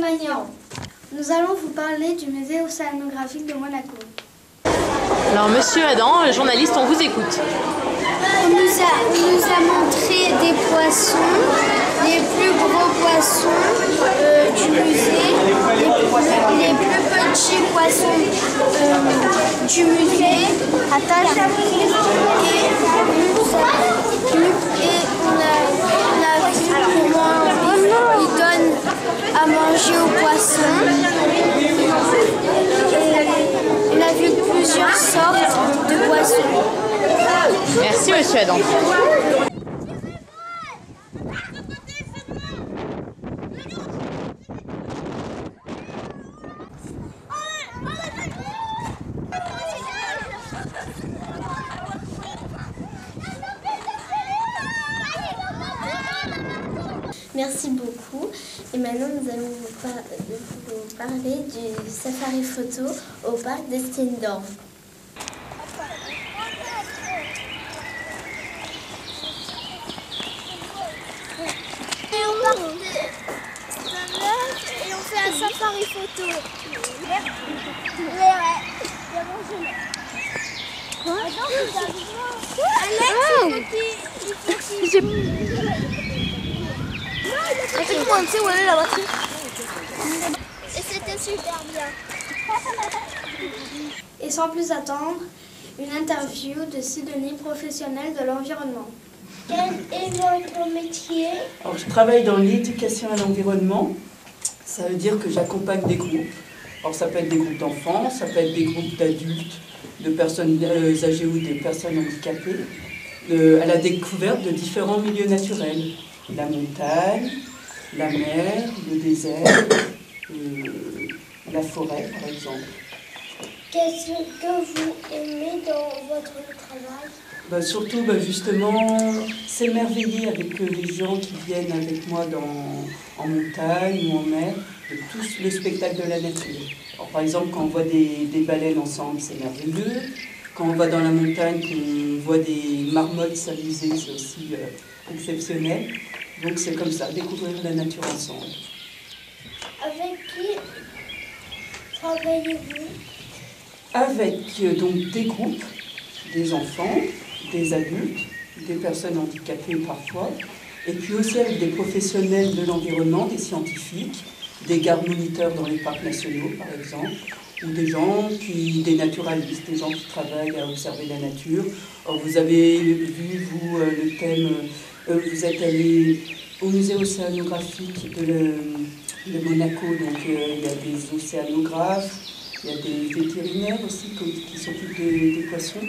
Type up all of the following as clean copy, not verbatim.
accompagnants. Nous allons vous parler du musée océanographique de Monaco. Alors, monsieur Adam, journaliste, on vous écoute. On nous a montré des poissons, les plus gros poissons du musée, les plus petits poissons du musée. Et on a vu comment ils donnent à manger aux poissons. On a vu plusieurs sortes de poissons. Merci, monsieur Adam. Merci beaucoup. Et maintenant, nous allons vous parler du safari photo au parc d'Estendorf. Et on fait un safari photo. Et c'était super bien. Et sans plus attendre, une interview de Sidonie, professionnelle de l'environnement. Quel est votre métier? Alors, je travaille dans l'éducation à l'environnement. Ça veut dire que j'accompagne des groupes. Alors, ça peut être des groupes d'enfants, ça peut être des groupes d'adultes, de personnes âgées ou des personnes handicapées, à la découverte de différents milieux naturels. La montagne, la mer, le désert, la forêt par exemple. Qu'est-ce que vous aimez dans votre travail? Surtout justement s'émerveiller avec les gens qui viennent avec moi en montagne ou en mer, de tout le spectacle de la nature. Alors, par exemple, quand on voit des baleines ensemble, c'est merveilleux. Quand on va dans la montagne, qu'on voit des marmottes s'amuser, c'est aussi exceptionnel. Donc c'est comme ça, découvrir la nature ensemble. Avec qui travaillez-vous? Avec donc des groupes, des enfants, des adultes, des personnes handicapées parfois, et puis aussi avec des professionnels de l'environnement, des scientifiques, des gardes moniteurs dans les parcs nationaux par exemple, ou des naturalistes, des gens qui travaillent à observer la nature. Alors, vous avez vu, vous, le thème, vous êtes allé au musée océanographique de Monaco, donc il y a des océanographes, il y a des vétérinaires aussi qui s'occupent des poissons.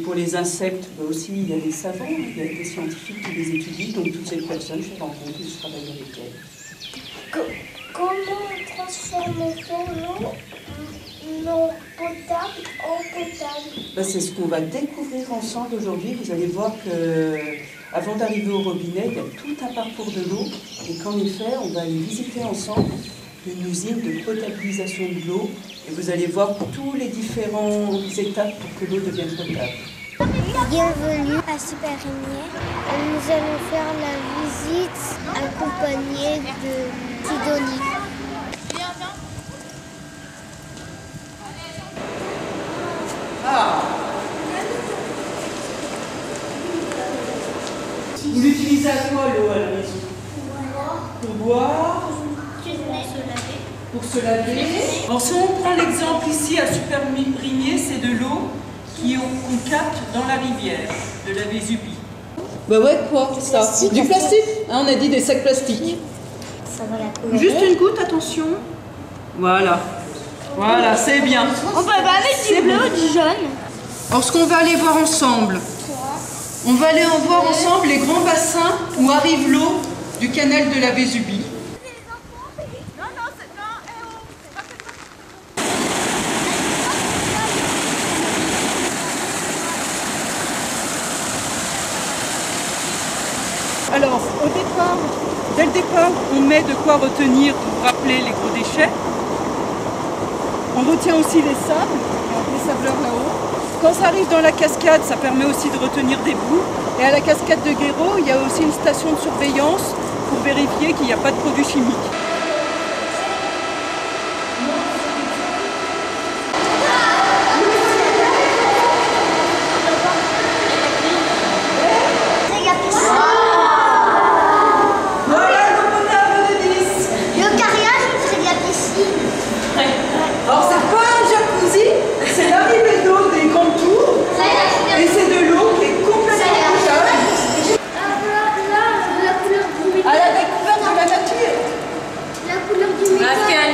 Pour les insectes aussi, il y a des savants, il y a des scientifiques qui les étudient, donc toutes ces personnes, je les rencontre et je travaille avec elles. Comment transforme-t-on l'eau non potable en potable? C'est ce qu'on va découvrir ensemble aujourd'hui. Vous allez voir que avant d'arriver au robinet, il y a tout un parcours de l'eau et qu'en effet, on va aller visiter ensemble une usine de potabilisation de l'eau et vous allez voir toutes les différentes étapes pour que l'eau devienne potable. Bienvenue à Super-Régnier. Nous allons faire la visite accompagnée de Sidonie. Vous l'utilisez à quoi l'eau à la maison? Pour boire. Pour se laver. Alors si on prend l'exemple ici à Super-Régnier, c'est de l'eau qu'on capte dans la rivière de la Vésubie. Ouais, quoi ça? Du plastique, on a dit des sacs plastiques. Ça va la colorer. Juste une goutte, attention. Voilà. Voilà, c'est bien. On va aller du bleu, du jaune. Alors ce qu'on va aller voir ensemble, on va aller en voir ensemble les grands bassins où arrive l'eau du canal de la Vésubie. Alors, dès le départ, on met de quoi retenir pour rappeler les gros déchets. On retient aussi les sables, les sableurs là-haut. Quand ça arrive dans la cascade, ça permet aussi de retenir des boues. Et à la cascade de Guéraud, il y a aussi une station de surveillance pour vérifier qu'il n'y a pas de produits chimiques.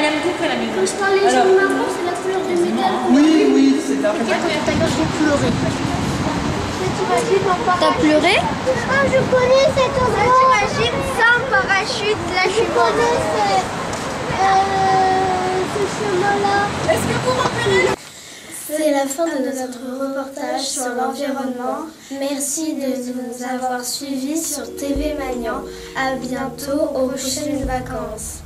même goût que la maison. Quand je parlais de marron, c'est la couleur du métal. Oui, c'est un peu. J'ai pleuré. T'as pleuré? Ah, je connais cet endroit. T'imagines sans parachute, là je connais ce chemin-là. Est-ce que vous repérez le... C'est la fin de notre reportage sur l'environnement. Merci de nous avoir suivis sur TV Magnan. À bientôt aux prochaines vacances.